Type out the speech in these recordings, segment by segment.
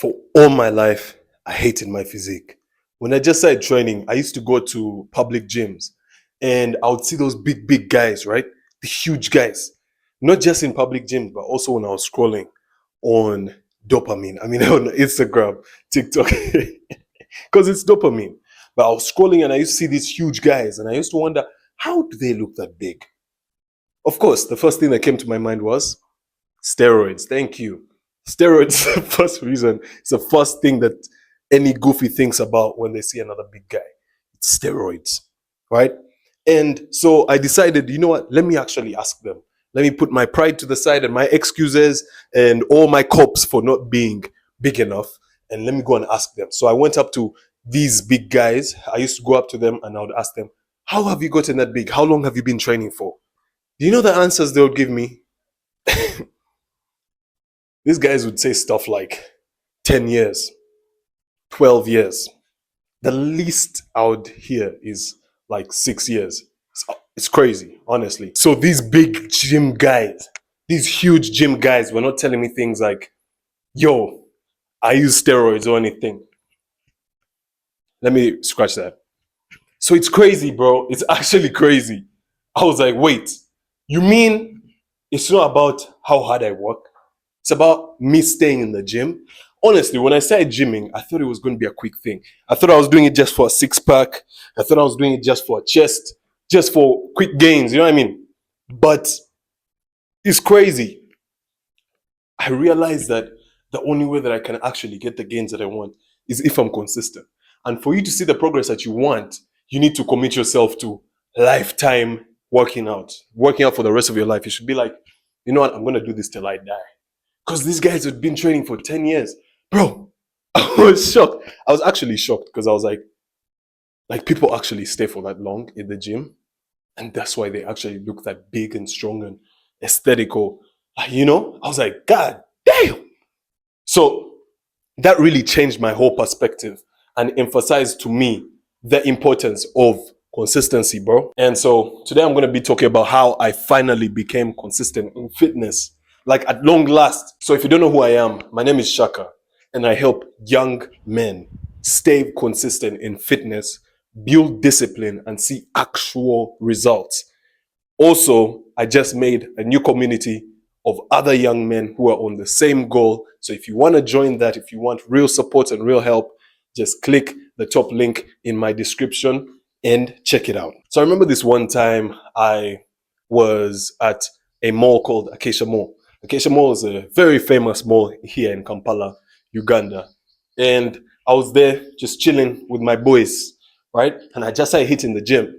For all my life, I hated my physique. When I just started training, I used to go to public gyms and I would see those big guys, right? The huge guys. Not just in public gyms, but also when I was scrolling on dopamine. I mean, on Instagram, TikTok, because it's dopamine. But I was scrolling and I used to see these huge guys and I used to wonder, how do they look that big? Of course, the first thing that came to my mind was steroids. Thank you. Steroids is the first reason. It's the first thing that any goofy thinks about when they see another big guy. It's steroids, right? And so I decided, you know what? Let me actually ask them. Let me put my pride to the side and my excuses and all my cops for not being big enough. And let me go and ask them. So I went up to these big guys. I used to go up to them and I would ask them, how have you gotten that big? How long have you been training for? Do you know the answers they would give me? These guys would say stuff like 10 years, 12 years. The least I would hear is like 6 years. It's crazy, honestly. So these big gym guys, these huge gym guys were not telling me things like, yo, I use steroids or anything. Let me scratch that. So it's crazy, bro. It's actually crazy. I was like, wait, you mean it's not about how hard I work? It's about me staying in the gym. Honestly, when I started gymming, I thought it was going to be a quick thing. I thought I was doing it just for a six pack. I thought I was doing it just for a chest, just for quick gains. You know what I mean? But it's crazy. I realized that the only way that I can actually get the gains that I want is if I'm consistent. And for you to see the progress that you want, you need to commit yourself to lifetime working out for the rest of your life. You should be like, you know what? I'm going to do this till I die. Because these guys had been training for 10 years. Bro, I was shocked. I was actually shocked because I was like people actually stay for that long in the gym. And that's why they actually look that big and strong and aesthetical. You know, I was like, God damn. So that really changed my whole perspective and emphasized to me the importance of consistency, bro. And so today I'm going to be talking about how I finally became consistent in fitness, like at long last. So if you don't know who I am, my name is Shaka, and I help young men stay consistent in fitness, build discipline, and see actual results. Also, I just made a new community of other young men who are on the same goal. So if you want to join that, if you want real support and real help, just click the top link in my description and check it out. So I remember this one time I was at a mall called Acacia Mall. Acacia Mall is a very famous mall here in Kampala, Uganda. And I was there just chilling with my boys, right? And I just started hitting the gym.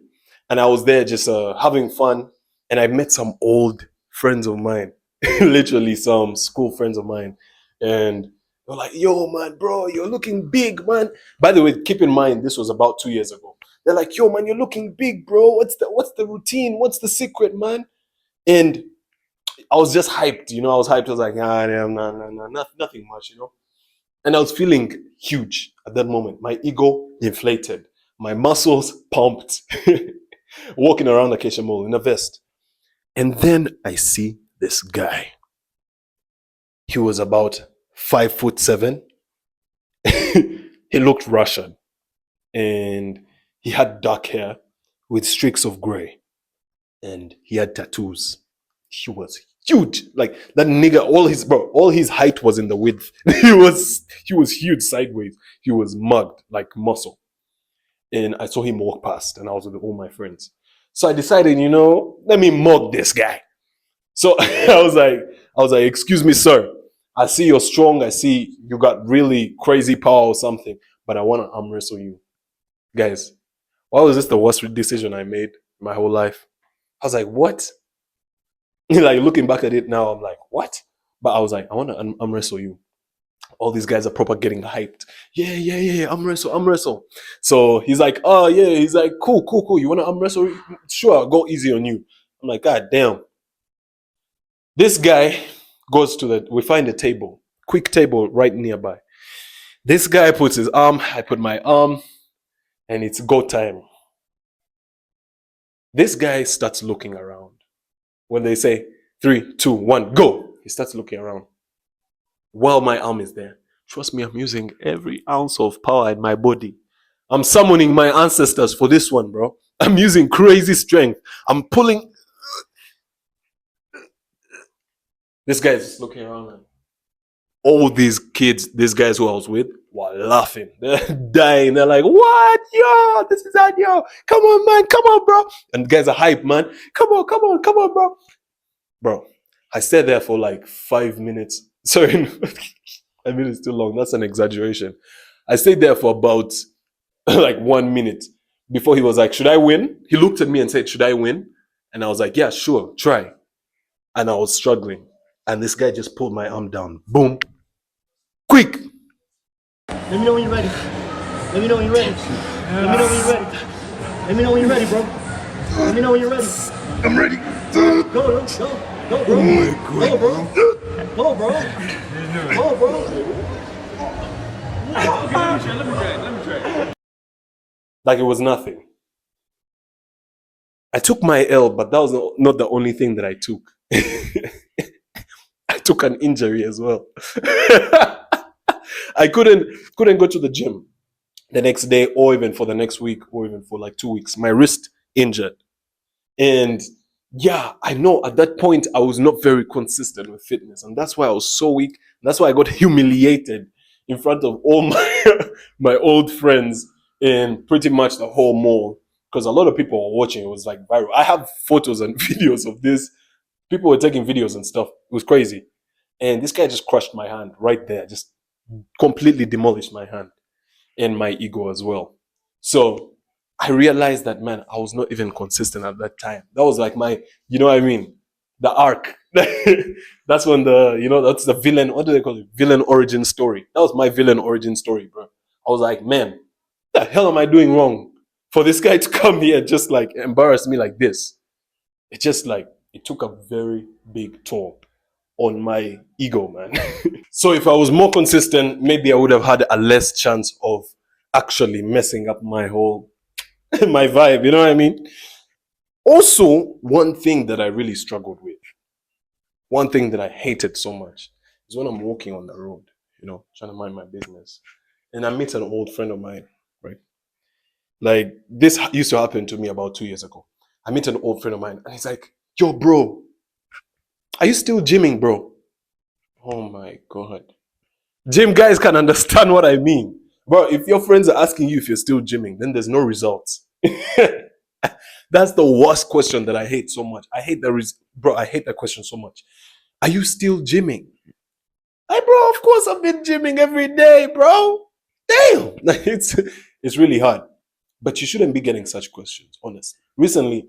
And I was there just having fun. And I met some old friends of mine, literally some school friends of mine. And they're like, yo, man, bro, you're looking big, man. By the way, keep in mind, this was about 2 years ago. They're like, yo, man, you're looking big, bro. What's the routine? What's the secret, man? And I was just hyped, you know. I was hyped. I was like, nothing much, you know. And I was feeling huge at that moment. My ego inflated, my muscles pumped, walking around Acacia Mall in a vest. And then I see this guy. He was about 5'7". He looked Russian and he had dark hair with streaks of gray and he had tattoos. He was huge. Like that nigga, all his height was in the width. He was huge sideways. He was mugged like muscle. And I saw him walk past and I was with all my friends. So I decided, you know, let me mug this guy. So I was like, excuse me, sir. I see you're strong. I see you got really crazy power or something, but I want to arm wrestle you. Guys, why was this the worst decision I made in my whole life? I was like, what? Like looking back at it now, I'm like, what? But I was like, I want to arm wrestle you. All these guys are proper getting hyped. Yeah, arm wrestle. So he's like, oh yeah, he's like, cool. You want to arm wrestle? Sure, I'll go easy on you. I'm like, God damn. This guy goes to we find a table, quick table right nearby. This guy puts his arm, I put my arm, and it's go time. This guy starts looking around. When they say 3, 2, 1, go, he starts looking around while my arm is there, Trust me, I'm using every ounce of power in my body. I'm summoning my ancestors for this one, bro. I'm using crazy strength. I'm pulling. This guy's just looking around, man. All these kids, these guys who I was with, were laughing. They're dying. They're like, what? Yo, this is that, yo. Come on, man. Come on, bro. And the guys are hype, man. Come on, come on, come on, bro. Bro, I stayed there for like 5 minutes. Sorry, I mean, it's too long. That's an exaggeration. I stayed there for about like 1 minute before he was like, should I win? He looked at me and said, should I win? And I was like, yeah, sure, try. And I was struggling. And this guy just pulled my arm down. Boom. Quick. Let me know when you're ready. Let me know when you're ready. Let me know when you're ready. Let me know when you're ready, bro. Let me know when you're ready. I'm ready. Go, bro. Go, bro. Oh my God. Go, bro. Go, bro. Go, bro. Let me try. Like it was nothing. I took my L, but that was not the only thing that I took. I took an injury as well. I couldn't go to the gym the next day, or even for the next week, or even for like 2 weeks. My wrist injured. And yeah, I know at that point I was not very consistent with fitness, and that's why I was so weak. That's why I got humiliated in front of all my old friends in pretty much the whole mall, because a lot of people were watching. It was like viral. I have photos and videos of this. People were taking videos and stuff. It was crazy. And this guy just crushed my hand right there, just completely demolished my hand and my ego as well. So I realized that, man, I was not even consistent at that time. That was like my, you know what I mean? The arc. That's when that's the villain. What do they call it? Villain origin story. That was my villain origin story, bro. I was like, man, what the hell am I doing wrong for this guy to come here and just like embarrass me like this? It just like, it took a very big toll on my ego, man. So if I was more consistent, maybe I would have had a less chance of actually messing up my whole my vibe, you know what I mean? Also, one thing that I really struggled with, one thing that I hated so much, is when I'm walking on the road, trying to mind my business, and I meet an old friend of mine, right? Like, this used to happen to me about 2 years ago. I meet an old friend of mine, and he's like, yo, bro, are you still gymming, bro? Oh my God. Gym guys can understand what I mean. Bro, if your friends are asking you if you're still gymming, then there's no results. That's the worst question that I hate so much. I hate that question so much. Are you still gymming? Hey, bro, of course I've been gymming every day, bro. Damn. It's really hard. But you shouldn't be getting such questions, honestly. Recently,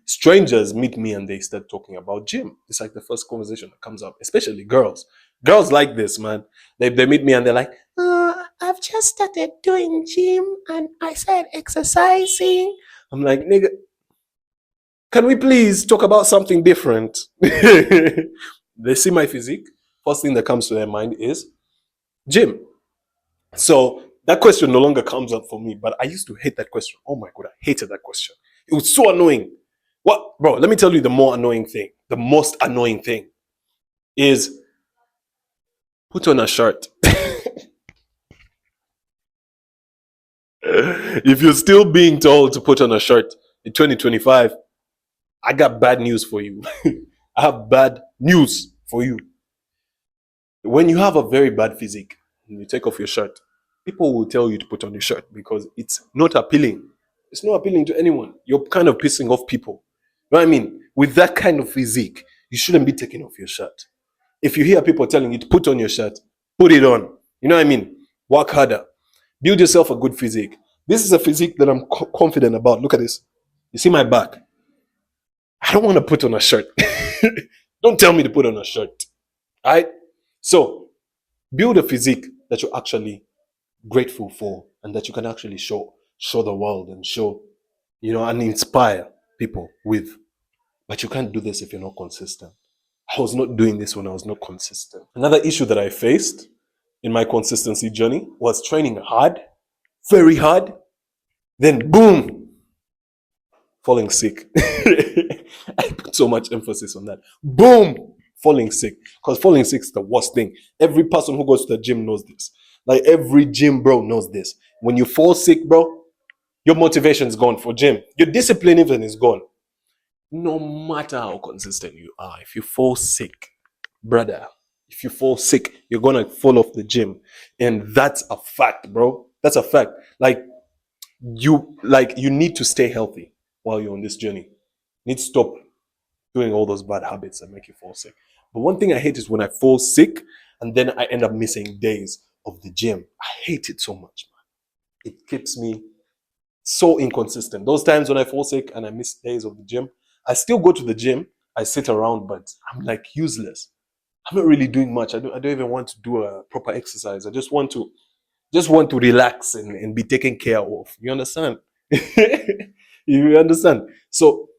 strangers meet me and they start talking about gym. It's like the first conversation that comes up, especially girls. Girls like this, man. They meet me and they're like, I've just started doing gym and I started exercising. I'm like, nigga, can we please talk about something different? They see my physique. First thing that comes to their mind is gym. So that question no longer comes up for me, but I used to hate that question. Oh my God, I hated that question. It was so annoying. What, bro, let me tell you the most annoying thing is put on a shirt. If you're still being told to put on a shirt in 2025, I got bad news for you. I have bad news for you. When you have a very bad physique and you take off your shirt, people will tell you to put on your shirt because it's not appealing. It's not appealing to anyone. You're kind of pissing off people. You know what I mean? With that kind of physique, you shouldn't be taking off your shirt. If you hear people telling you to put on your shirt, put it on. You know what I mean? Work harder. Build yourself a good physique. This is a physique that I'm confident about. Look at this. You see my back? I don't want to put on a shirt. Don't tell me to put on a shirt. All right? So, build a physique that you're actually grateful for and that you can actually show the world and show, and inspire people with. But you can't do this if you're not consistent. I was not doing this when I was not consistent. Another issue that I faced in my consistency journey was training hard, very hard, then boom, falling sick. I put so much emphasis on that. Boom, falling sick. Because falling sick is the worst thing. Every person who goes to the gym knows this. Like every gym bro knows this. When you fall sick, bro, your motivation is gone for gym. Your discipline even is gone. No matter how consistent you are, if you fall sick, brother, if you fall sick, you're gonna fall off the gym. And that's a fact, bro. That's a fact. You need to stay healthy while you're on this journey. You need to stop doing all those bad habits that make you fall sick. But one thing I hate is when I fall sick and then I end up missing days of the gym. I hate it so much, man. It keeps me so inconsistent. Those times when I fall sick and I miss days of the gym, I still go to the gym. I sit around, but I'm like useless. I'm not really doing much. I don't even want to do a proper exercise. I just want to relax and be taken care of. You understand? You understand? So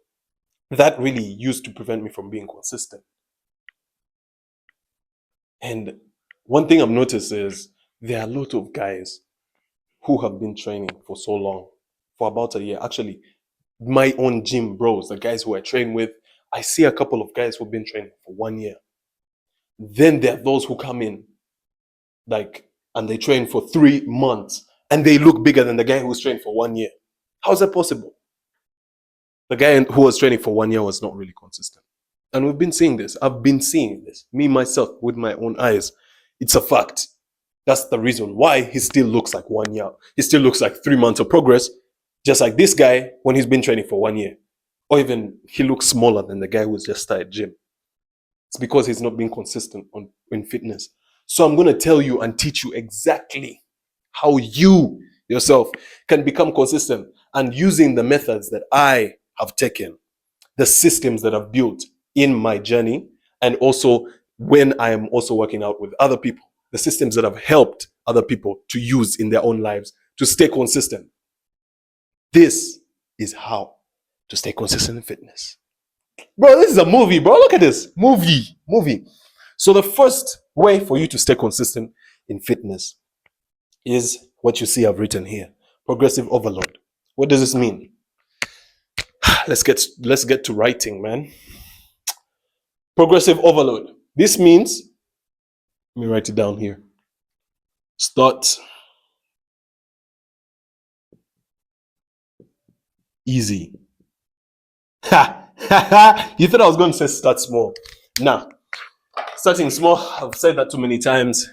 that really used to prevent me from being consistent. And one thing I've noticed is there are a lot of guys who have been training for so long, for about a year. Actually, my own gym bros, the guys who I train with, I see a couple of guys who've been training for 1 year. Then there are those who come in, and they train for 3 months, and they look bigger than the guy who's trained for 1 year. How is that possible? The guy who was training for 1 year was not really consistent. And we've been seeing this. I've been seeing this, me, myself, with my own eyes. It's a fact. That's the reason why he still looks like 1 year. He still looks like 3 months of progress, just like this guy when he's been training for 1 year. Or even he looks smaller than the guy who's just started gym. It's because he's not being consistent in fitness. So I'm going to tell you and teach you exactly how you yourself can become consistent, and using the methods that I have taken, the systems that I've built in my journey, and also when I am also working out with other people, the systems that have helped other people to use in their own lives to stay consistent. This is how to stay consistent in fitness. Bro, this is a movie, bro. Look at this. Movie. So the first way for you to stay consistent in fitness is what you see I've written here. Progressive overload. What does this mean? Let's get to writing, man. Progressive overload. This means, let me write it down here. Start easy. You thought I was going to say start small. Nah. Starting small, I've said that too many times.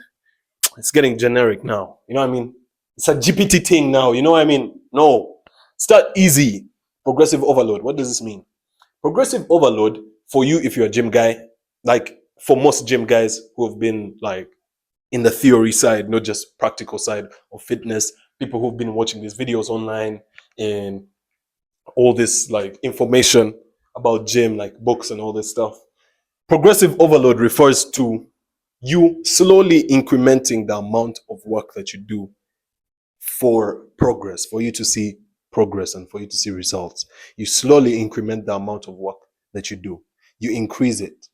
It's getting generic now. You know what I mean? It's a GPT thing now. You know what I mean? No. Start easy. Progressive overload. What does this mean? Progressive overload, for you if you're a gym guy, like for most gym guys who have been like in the theory side, not just practical side of fitness, people who've been watching these videos online and all this like information about gym, like books and all this stuff. Progressive overload refers to you slowly incrementing the amount of work that you do for progress, for you to see progress and for you to see results. You slowly increment the amount of work that you do. You increase it,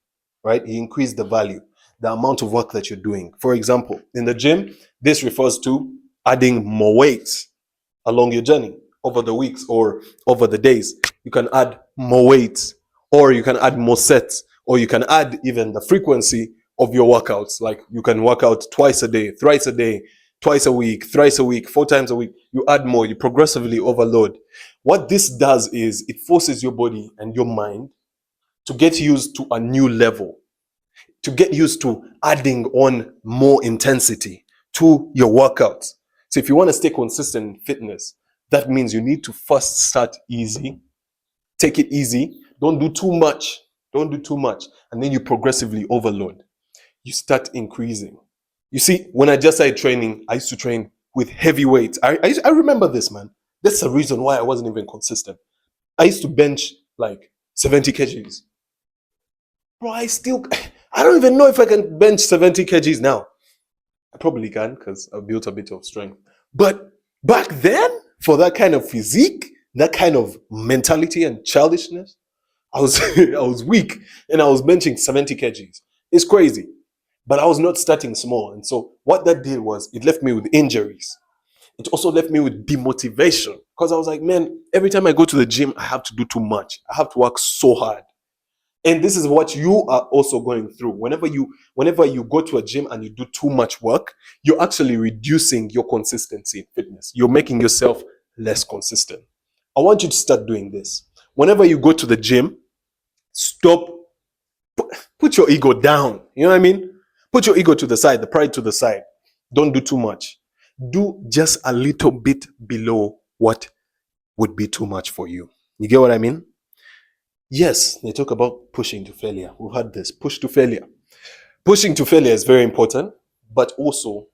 right? You increase the value, the amount of work that you're doing. For example, in the gym, this refers to adding more weight along your journey over the weeks or over the days. You can add more weight, or you can add more sets, or you can add even the frequency of your workouts. Like you can work out twice a day, thrice a day, twice a week, thrice a week, 4 times a week. You add more, you progressively overload. What this does is it forces your body and your mind to get used to a new level, to get used to adding on more intensity to your workouts. So if you want to stay consistent in fitness, that means you need to first start easy. Take it easy. Don't do too much. And then you progressively overload. You start increasing. You see, when I just started training, I used to train with heavy weights. I remember this, man. That's the reason why I wasn't even consistent. I used to bench like 70 kgs. Bro, I don't even know if I can bench 70 kgs now. I probably can because I built a bit of strength. But back then, for that kind of physique, that kind of mentality and childishness, I was weak and I was benching 70 kgs. It's crazy. But I was not starting small. And so what that did was it left me with injuries. It also left me with demotivation because I was like, man, every time I go to the gym, I have to do too much. I have to work so hard. And this is what you are also going through. Whenever you go to a gym and you do too much work, you're actually reducing your consistency in fitness. You're making yourself less consistent. I want you to start doing this. Whenever you go to the gym, stop, put your ego down. You know what I mean? Put your ego to the side, the pride to the side. Don't do too much. Do just a little bit below what would be too much for you. You get what I mean? Yes, they talk about pushing to failure. We've had this, push to failure. Pushing to failure is very important, but also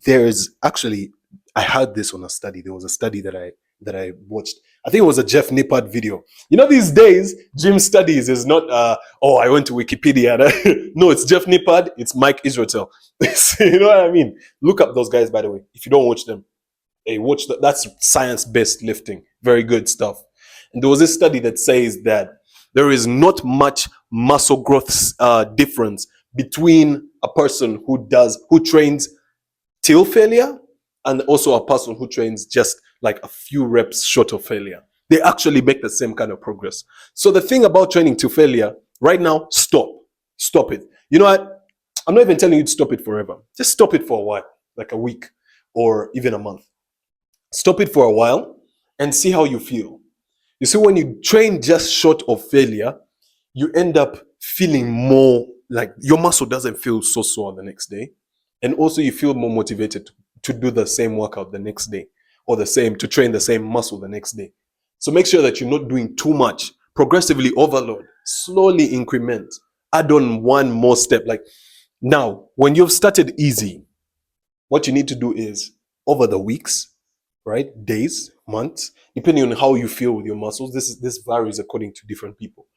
there is actually, I heard this on a study. There was a study that I watched. I think it was a Jeff Nippard video. You know, these days, gym studies is not, I went to Wikipedia. No, it's Jeff Nippard, it's Mike Israel. You know what I mean? Look up those guys, by the way, if you don't watch them. Hey, watch that. That's science-based lifting. Very good stuff. And there was this study that says that there is not much muscle growth difference between a person who trains till failure and also a person who trains just like a few reps short of failure. They actually make the same kind of progress. So the thing about training to failure right now, stop it. You know what? I'm not even telling you to stop it forever. Just stop it for a while, like a week or even a month. Stop it for a while and see how you feel. You see, when you train just short of failure, you end up feeling more like your muscle doesn't feel so sore the next day. And also you feel more motivated to do the same workout the next day or to train the same muscle the next day. So make sure that you're not doing too much. Progressively overload, slowly increment, add on one more step. Like now, when you've started easy, what you need to do is over the weeks, right? Days, months, depending on how you feel with your muscles. This varies according to different people.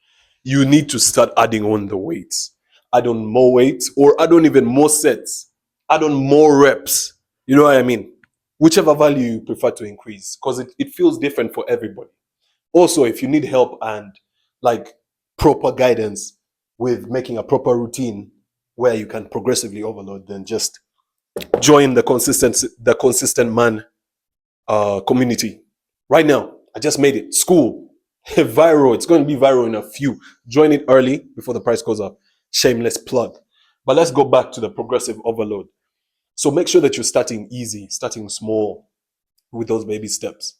You need to start adding on the weights. Add on more weights or add on even more sets. Add on more reps. You know what I mean? Whichever value you prefer to increase, because it feels different for everybody. Also, if you need help and like proper guidance with making a proper routine where you can progressively overload, then just join the consistent man community. Right now, I just made it. School. Viral. It's going to be viral in a few. Join it early before the price goes up. Shameless plug. But let's go back to the progressive overload. So make sure that you're starting easy, starting small with those baby steps.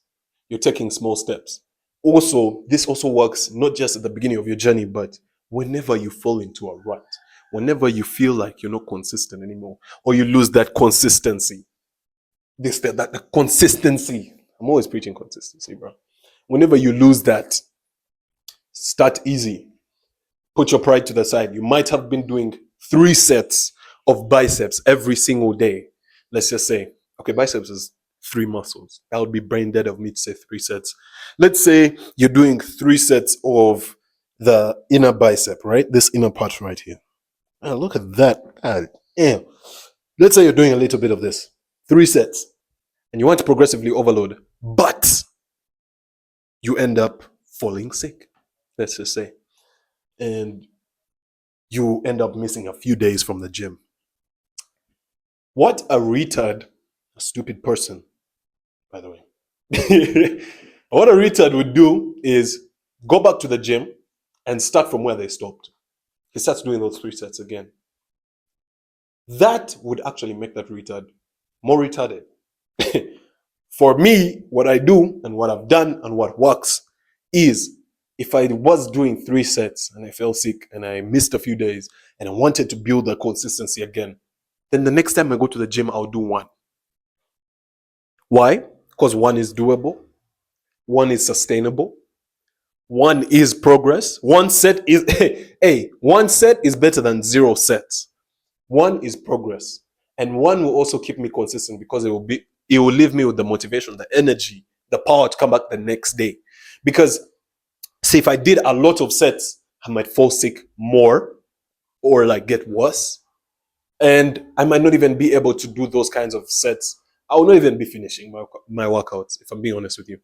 You're taking small steps. Also, this also works not just at the beginning of your journey, but whenever you fall into a rut, whenever you feel like you're not consistent anymore, or you lose that consistency. That consistency. I'm always preaching consistency, bro. Whenever you lose that, start easy. Put your pride to the side. You might have been doing 3 sets of biceps every single day. Let's just say, okay, biceps is 3 muscles. That would be brain dead of me to say 3 sets. Let's say you're doing 3 sets of the inner bicep, right? This inner part right here. Oh, look at that. Damn. Let's say you're doing a little bit of this. 3 sets. And you want to progressively overload, but you end up falling sick, let's just say. And you end up missing a few days from the gym. What a retard, a stupid person, by the way. What a retard would do is go back to the gym and start from where they stopped. He starts doing those 3 sets again. That would actually make that retard more retarded. For me, what I do and what I've done and what works is if I was doing 3 sets and I fell sick and I missed a few days and I wanted to build the consistency again, then the next time I go to the gym, I'll do 1. Why? Because 1 is doable, 1 is sustainable, 1 is progress. 1 set is, hey, 1 set is better than 0 sets. 1 is progress. And 1 will also keep me consistent because it will leave me with the motivation, the energy, the power to come back the next day. Because, see, if I did a lot of sets, I might fall sick more or like get worse. And I might not even be able to do those kinds of sets. I will not even be finishing my workouts, if I'm being honest with you.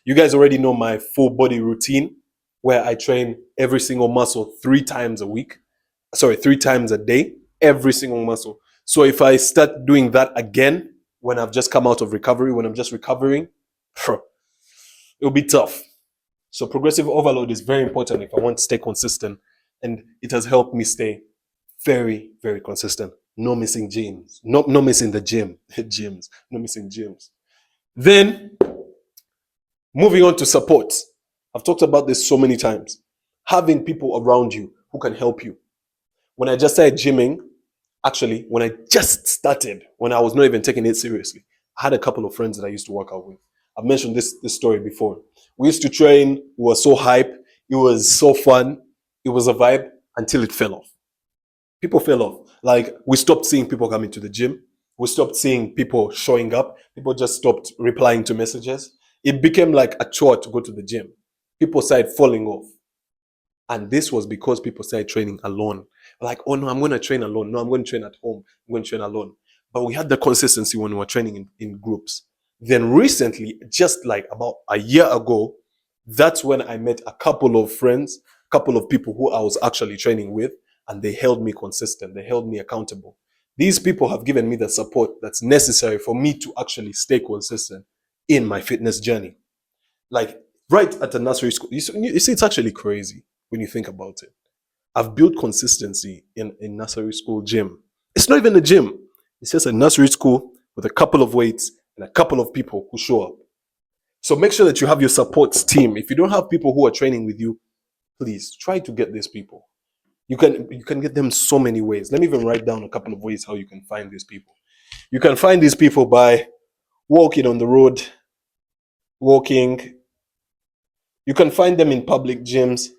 You guys already know my full body routine where I train every single muscle 3 times a day, every single muscle. So if I start doing that again, when I've just come out of recovery, when I'm just recovering, it'll be tough. So progressive overload is very important if I want to stay consistent And it has helped me stay very, very consistent. No missing gyms. No missing the gym. Gyms. No missing gyms. Then, moving on to support. I've talked about this so many times. Having people around you who can help you. When I just started gymming, actually, when I just started, when I was not even taking it seriously, I had a couple of friends that I used to work out with. I've mentioned this story before. We used to train. We were so hype. It was so fun. It was a vibe until it fell off. People fell off. Like, we stopped seeing people coming to the gym. We stopped seeing people showing up. People just stopped replying to messages. It became like a chore to go to the gym. People started falling off. And this was because people started training alone. Like, oh no, I'm going to train alone. No, I'm going to train at home. I'm going to train alone. But we had the consistency when we were training in groups. Then recently, just like about a year ago, that's when I met a couple of friends, a couple of people who I was actually training with, and they held me consistent. They held me accountable. These people have given me the support that's necessary for me to actually stay consistent in my fitness journey. Like, right at the nursery school, you see, it's actually crazy when you think about it. I've built consistency in a nursery school gym. It's not even a gym. It's just a nursery school with a couple of weights and a couple of people who show up. So make sure that you have your support team. If you don't have people who are training with you, please try to get these people. You can get them so many ways. Let me even write down a couple of ways how you can find these people. You can find these people by walking on the road, walking. You can find them in public gyms.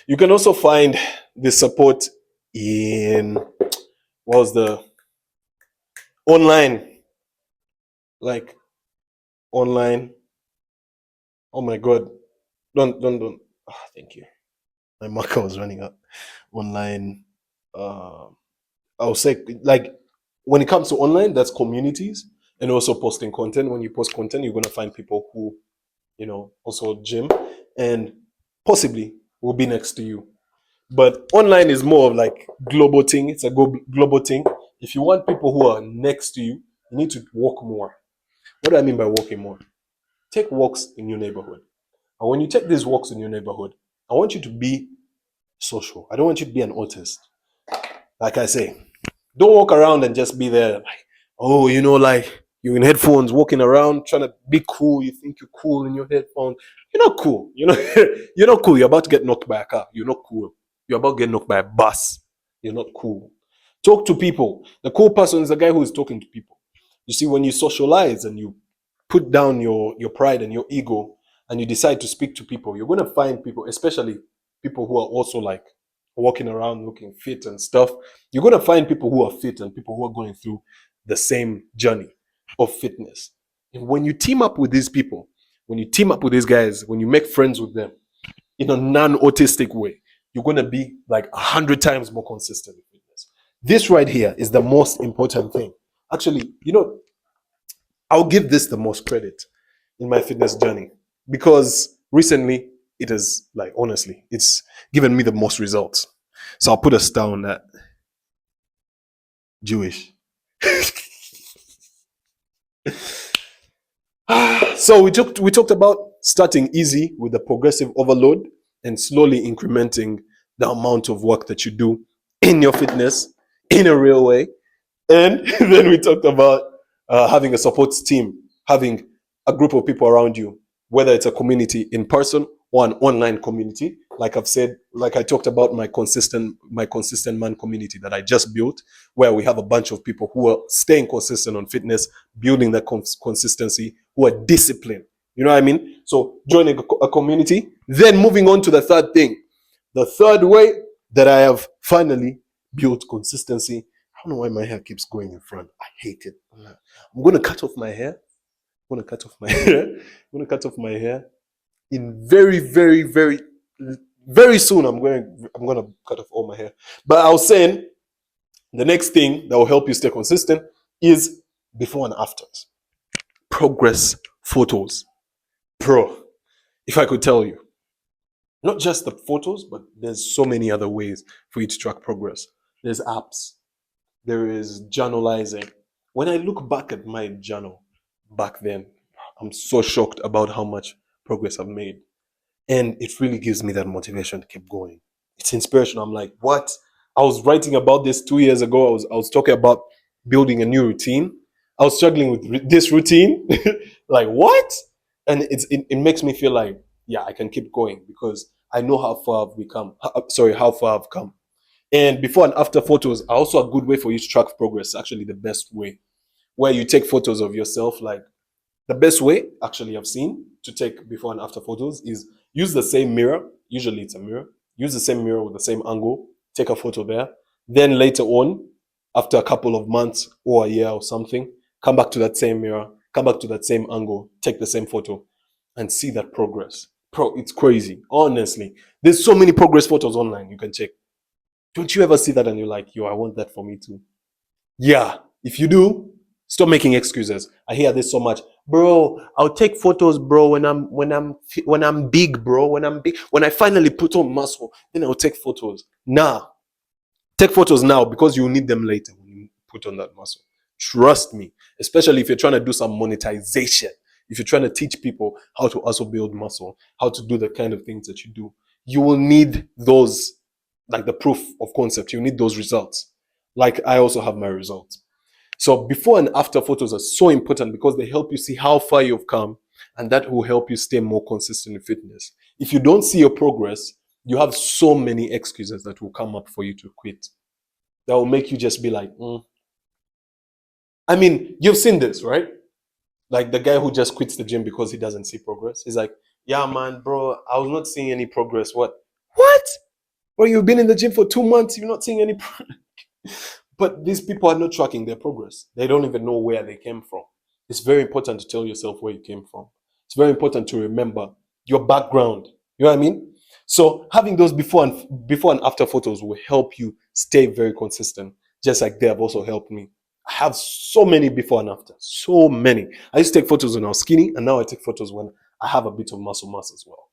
You can also find the support in online. Like online. Oh my god. Don't. Thank you. My marker was running up. Online. I'll say, like, when it comes to online, that's communities and also posting content. When you post content, you're gonna find people who, also gym and possibly will be next to you. But online is more of like global thing. It's a global thing. If you want people who are next to you, you need to walk more. What do I mean by walking more? Take walks in your neighborhood. And when you take these walks in your neighborhood, I want you to be social. I don't want you to be an autist. Like I say, don't walk around and just be there like, oh, like you're in headphones walking around trying to be cool. You think you're cool in your headphones. You're not cool. You're not cool. You're about to get knocked by a car. You're not cool. You're about to get knocked by a bus. You're not cool. Talk to people. The cool person is the guy who is talking to people. You see, when you socialize and you put down your pride and your ego and you decide to speak to people, you're going to find people, especially people who are also like walking around looking fit and stuff. You're going to find people who are fit and people who are going through the same journey of fitness. And when you team up with these people, when you team up with these guys, when you make friends with them in a non-autistic way, you're going to be like 100 times more consistent in fitness. This right here is the most important thing. Actually, I'll give this the most credit in my fitness journey because recently it is, like, honestly, it's given me the most results. So I'll put a star on that. Jewish. So we talked about starting easy with the progressive overload and slowly incrementing the amount of work that you do in your fitness in a real way. And then we talked about having a support team, having a group of people around you, whether it's a community in person or an online community. Like I've said, like I talked about my consistent man community that I just built, where we have a bunch of people who are staying consistent on fitness, building that consistency, who are disciplined. You know what I mean? So joining a community, then moving on to the third thing. The third way that I have finally built consistency. I don't know why my hair keeps going in front. I hate it. I'm going to cut off my hair. I'm going to cut off my hair in very, very, very, very soon. I'm going to cut off all my hair. But I was saying the next thing that will help you stay consistent is before and afters. Progress photos. Bro, if I could tell you, not just the photos, but there's so many other ways for you to track progress. There's apps. There is journalizing. When I look back at my journal back then, I'm so shocked about how much progress I've made. And it really gives me that motivation to keep going. It's inspiration. I'm like, what? I was writing about this 2 years ago. I was talking about building a new routine. I was struggling with this routine. Like, what? And it makes me feel like, yeah, I can keep going because I know how far I've become. How far I've come. And before and after photos are also a good way for you to track progress. Actually, the best way, where you take photos of yourself. Like, the best way, actually, I've seen to take before and after photos is use the same mirror. Usually, it's a mirror. Use the same mirror with the same angle. Take a photo there. Then later on, after a couple of months or a year or something, come back to that same mirror. Come back to that same angle. Take the same photo, and see that progress. It's crazy. Honestly, there's so many progress photos online you can check. Don't you ever see that and you're like, yo, I want that for me too? Yeah. If you do, stop making excuses. I hear this so much. Bro, I'll take photos, bro, when I'm big, bro. When I finally put on muscle, then I'll take photos. Nah. Take photos now because you'll need them later when you put on that muscle. Trust me. Especially if you're trying to do some monetization. If you're trying to teach people how to also build muscle, how to do the kind of things that you do, you will need those, like the proof of concept. You need those results. Like I also have my results. So before and after photos are so important because they help you see how far you've come, and that will help you stay more consistent in fitness. If you don't see your progress, you have so many excuses that will come up for you to quit. That will make you just be like, I mean, you've seen this, right? Like the guy who just quits the gym because he doesn't see progress. He's like, yeah, man, bro, I was not seeing any progress. What? Bro, you've been in the gym for 2 months, you're not seeing any progress. But these people are not tracking their progress. They don't even know where they came from. It's very important to tell yourself where you came from. It's very important to remember your background. You know what I mean? So having those before and after photos will help you stay very consistent, just like they have also helped me. I have so many before and after. So many. I used to take photos when I was skinny, and now I take photos when I have a bit of muscle mass as well.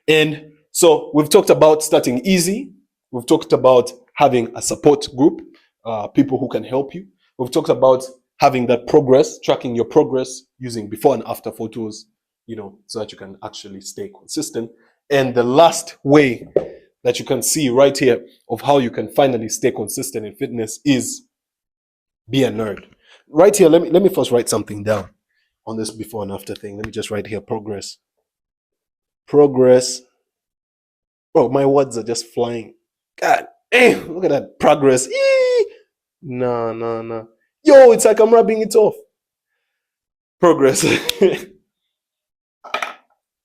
And so we've talked about starting easy. We've talked about having a support group, people who can help you. We've talked about having that progress, tracking your progress using before and after photos, so that you can actually stay consistent. And the last way that you can see right here of how you can finally stay consistent in fitness is be a nerd. Right here, let me first write something down on this before and after thing. Let me just write here progress. Progress. Oh, my words are just flying. God damn, look at that progress. No. Yo, it's like I'm rubbing it off. Progress.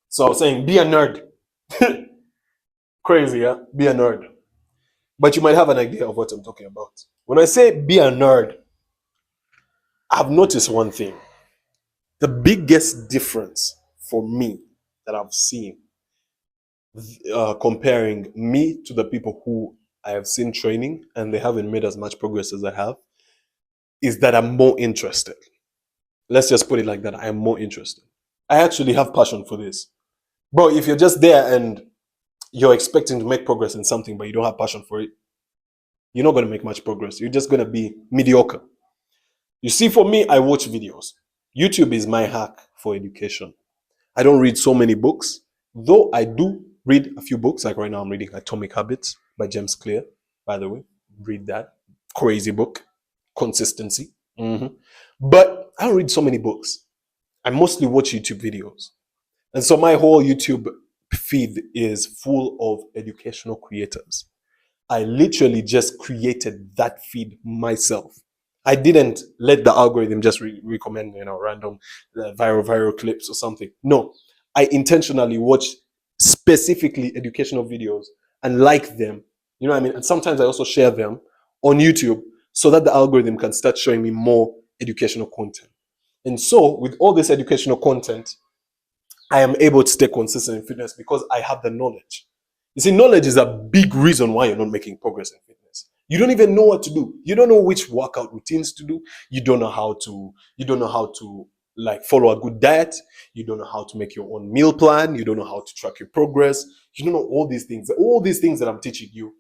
So I was saying, be a nerd. Crazy, yeah? Be a nerd. But you might have an idea of what I'm talking about. When I say be a nerd, I've noticed one thing. The biggest difference for me that I've seen, comparing me to the people who I have seen training and they haven't made as much progress as I have, is that I'm more interested. Let's just put it like that. I am more interested. I actually have passion for this. Bro, if you're just there and you're expecting to make progress in something, but you don't have passion for it, you're not going to make much progress. You're just going to be mediocre. You see, for me, I watch videos. YouTube is my hack for education. I don't read so many books, though I do read a few books. Like right now, I'm reading Atomic Habits by James Clear, by the way. Read that. Crazy book. Consistency. But I don't read so many books. I mostly watch YouTube videos. And so my whole YouTube feed is full of educational creators. I literally just created that feed myself. I didn't let the algorithm just recommend, random viral clips or something. No, I intentionally watch specifically educational videos and like them. You know what I mean? And sometimes I also share them on YouTube so that the algorithm can start showing me more educational content. And so with all this educational content, I am able to stay consistent in fitness because I have the knowledge. You see, knowledge is a big reason why you're not making progress in fitness. You don't even know what to do. You don't know which workout routines to do. You don't know how to like follow a good diet. You don't know how to make your own meal plan. You don't know how to track your progress. You don't know all these things. All these things that I'm teaching you,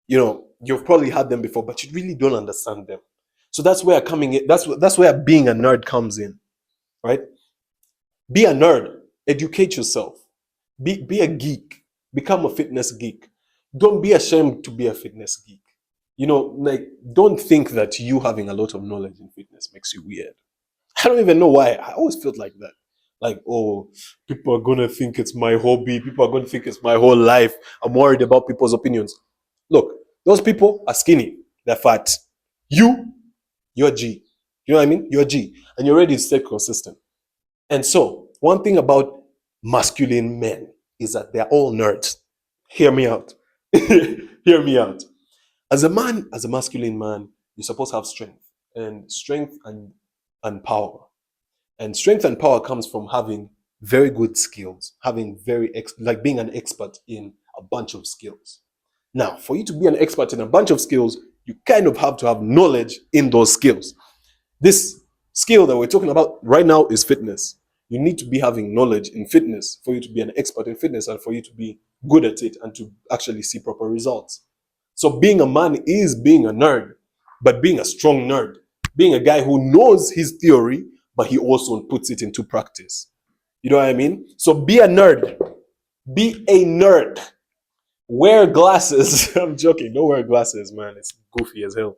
you've probably had them before, but you really don't understand them. So that's where that's where being a nerd comes in, right? Be a nerd. Educate yourself. Be a geek. Become a fitness geek. Don't be ashamed to be a fitness geek. You know, like, don't think that you having a lot of knowledge in fitness makes you weird. I don't even know why. I always felt like that. Like, oh, people are gonna think it's my hobby. People are gonna think it's my whole life. I'm worried about people's opinions. Look, those people are skinny. They're fat. You're G. You know what I mean? You're G. And you're ready to stay consistent. And so, one thing about masculine men is that they're all nerds. Hear me out. Hear me out. As a man, as a masculine man, you're supposed to have strength and power. And strength and power comes from having very good skills, having like being an expert in a bunch of skills. Now, for you to be an expert in a bunch of skills, you kind of have to have knowledge in those skills. This skill that we're talking about right now is fitness. You need to be having knowledge in fitness for you to be an expert in fitness and for you to be good at it and to actually see proper results. So being a man is being a nerd, but being a strong nerd, being a guy who knows his theory, but he also puts it into practice. You know what I mean? So be a nerd. Be a nerd. Wear glasses. I'm joking. Don't wear glasses, man. It's goofy as hell.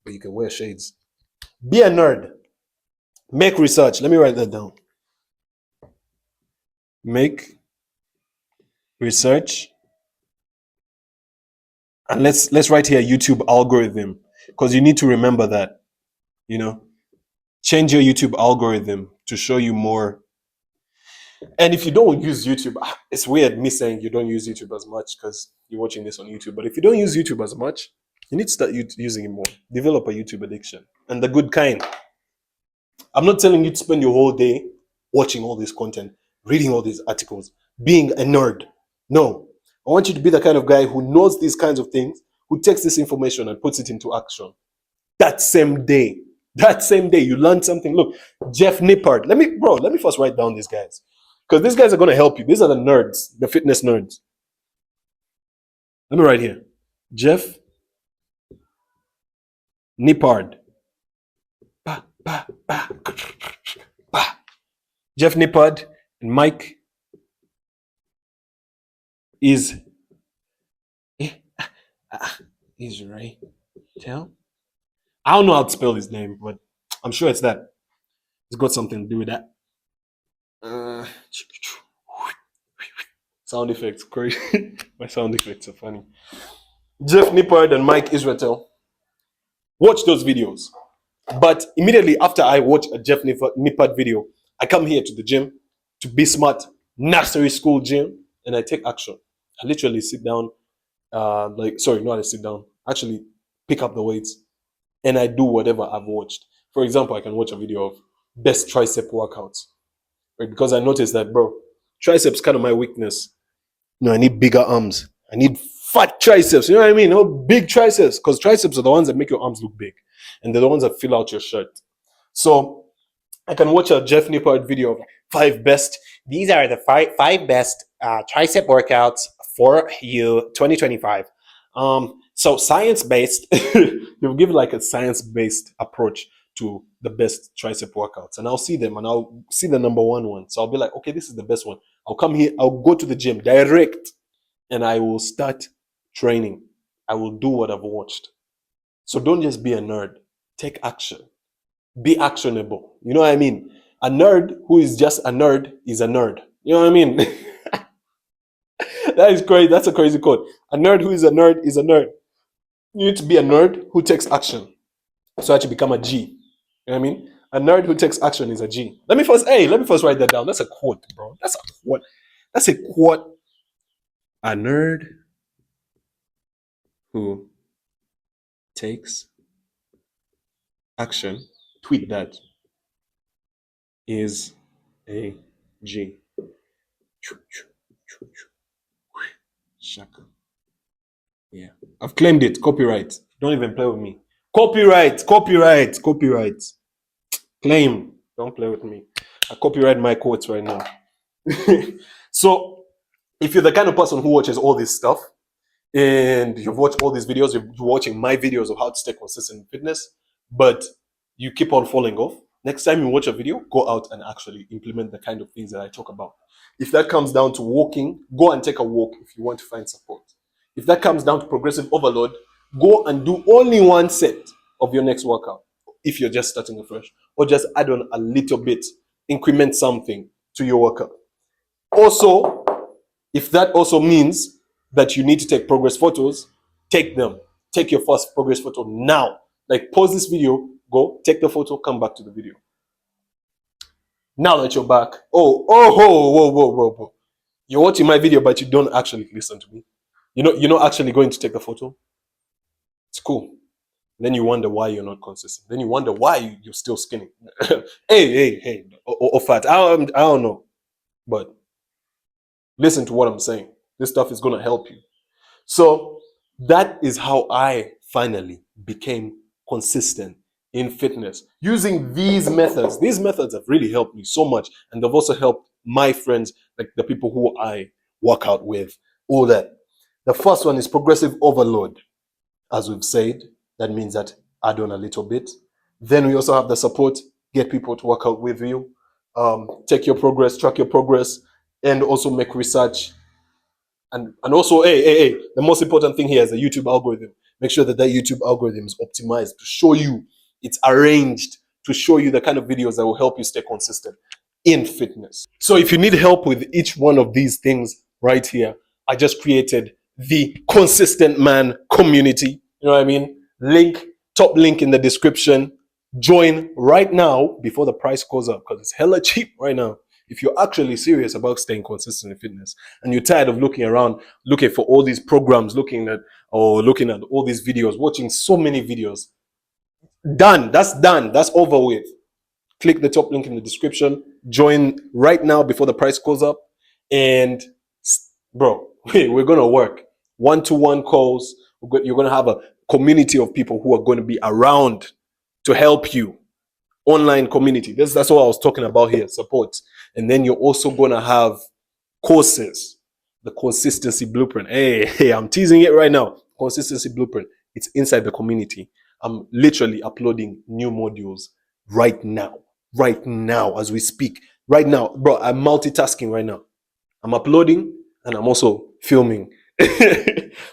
But you can wear shades. Be a nerd. Make research. Let me write that down. Make research. And let's write here YouTube algorithm, because you need to remember that, you know, change your YouTube algorithm to show you more. And if you don't use YouTube, it's weird me saying you don't use YouTube as much because you're watching this on YouTube. But if you don't use YouTube as much, you need to start using it more. Develop a YouTube addiction, and the good kind. I'm not telling you to spend your whole day watching all this content, reading all these articles, being a nerd. No. I want you to be the kind of guy who knows these kinds of things, who takes this information and puts it into action. That same day, you learn something. Look, Jeff Nippard. Let me first write down these guys, because these guys are going to help you. These are the nerds, the fitness nerds. Let me write here. Jeff Nippard. Jeff Nippard and Mike is Israel. I don't know how to spell his name, but I'm sure it's that. It's got something to do with that. Sound effects, crazy. My sound effects are funny. Jeff Nippard and Mike Israel. Watch those videos. But immediately after I watch a Jeff Nippard video, I come here to the gym, to Be Smart nursery school gym, and I take action. I literally sit down, not I sit down, actually pick up the weights, and I do whatever I've watched. For example, I can watch a video of best tricep workouts, right? Because I noticed that, bro, triceps kind of my weakness. No, I need bigger arms. I need fat triceps. You know what I mean? No, big triceps, because triceps are the ones that make your arms look big, and they're the ones that fill out your shirt. So I can watch a Jeff Nippard video of 5 best. These are the five best tricep workouts for you 2025. So science-based, you'll give like a science-based approach to the best tricep workouts, and I'll see them and I'll see the number one. So I'll be like, okay, this is the best one. I'll come here, I'll go to the gym direct, and I will start training. I will do what I've watched. So don't just be a nerd. Take action. Be actionable. You know what I mean? A nerd who is just a nerd is a nerd. You know what I mean? That is crazy. That's a crazy quote. A nerd who is a nerd is a nerd. You need to be a nerd who takes action, so that you become a G. You know what I mean? A nerd who takes action is a G. Let me first write that down. That's a quote, bro. That's a quote. A nerd who takes action, tweet that, is a G. Shaka. Yeah. I've claimed it. Copyright. Don't even play with me. Copyright. Claim. Don't play with me. I copyright my quotes right now. So, if you're the kind of person who watches all this stuff, and you've watched all these videos, you're watching my videos of how to stay consistent in fitness, but you keep on falling off, next time you watch a video, go out and actually implement the kind of things that I talk about. If that comes down to walking, go and take a walk if you want to find support. If that comes down to progressive overload, go and do only one set of your next workout if you're just starting afresh, or just add on a little bit, increment something to your workout. Also, if that also means that you need to take progress photos, take them. Take your first progress photo now. Like, pause this video, go take the photo, come back to the video. Now that you're back, whoa. You're watching my video, but you don't actually listen to me. You're not actually going to take the photo. It's cool. Then you wonder why you're not consistent. Then you wonder why you're still skinny. hey, or fat. I don't know. But listen to what I'm saying. This stuff is going to help you. So that is how I finally became consistent in fitness using these methods. These methods have really helped me so much, and they've also helped my friends, like the people who I work out with, all that. The first one is progressive overload. As we've said, that means that add on a little bit. Then we also have the support, get people to work out with you, take your progress, track your progress, and also make research. And also, the most important thing here is the YouTube algorithm. Make sure that YouTube algorithm is optimized to show you, it's arranged to show you the kind of videos that will help you stay consistent in fitness. So if you need help with each one of these things right here, I just created the Consistent Man community. You know what I mean? Top link in the description. Join right now before the price goes up, because it's hella cheap right now. If you're actually serious about staying consistent in fitness and you're tired of looking around, looking for all these programs, looking at all these videos, watching so many videos, done. That's over with. Click the top link in the description. Join right now before the price goes up. And bro, we're going to work. One-to-one calls. You're going to have a community of people who are going to be around to help you. Online community. That's what I was talking about here, support. And then you're also going to have courses, the Consistency Blueprint. Hey, I'm teasing it right now. Consistency Blueprint. It's inside the community. I'm literally uploading new modules right now as we speak. Right now, bro, I'm multitasking right now. I'm uploading and I'm also filming.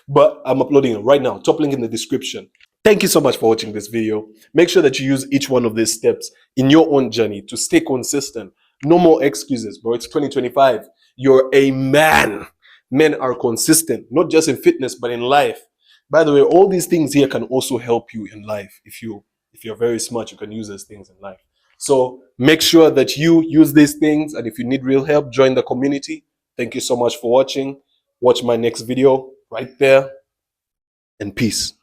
But I'm uploading it right now. Top link in the description. Thank you so much for watching this video. Make sure that you use each one of these steps in your own journey to stay consistent. No more excuses, bro. It's 2025. You're a man. Men are consistent, not just in fitness, but in life. By the way, all these things here can also help you in life. If you're very smart, you can use these things in life. So make sure that you use these things. And if you need real help, join the community. Thank you so much for watching. Watch my next video right there. And peace.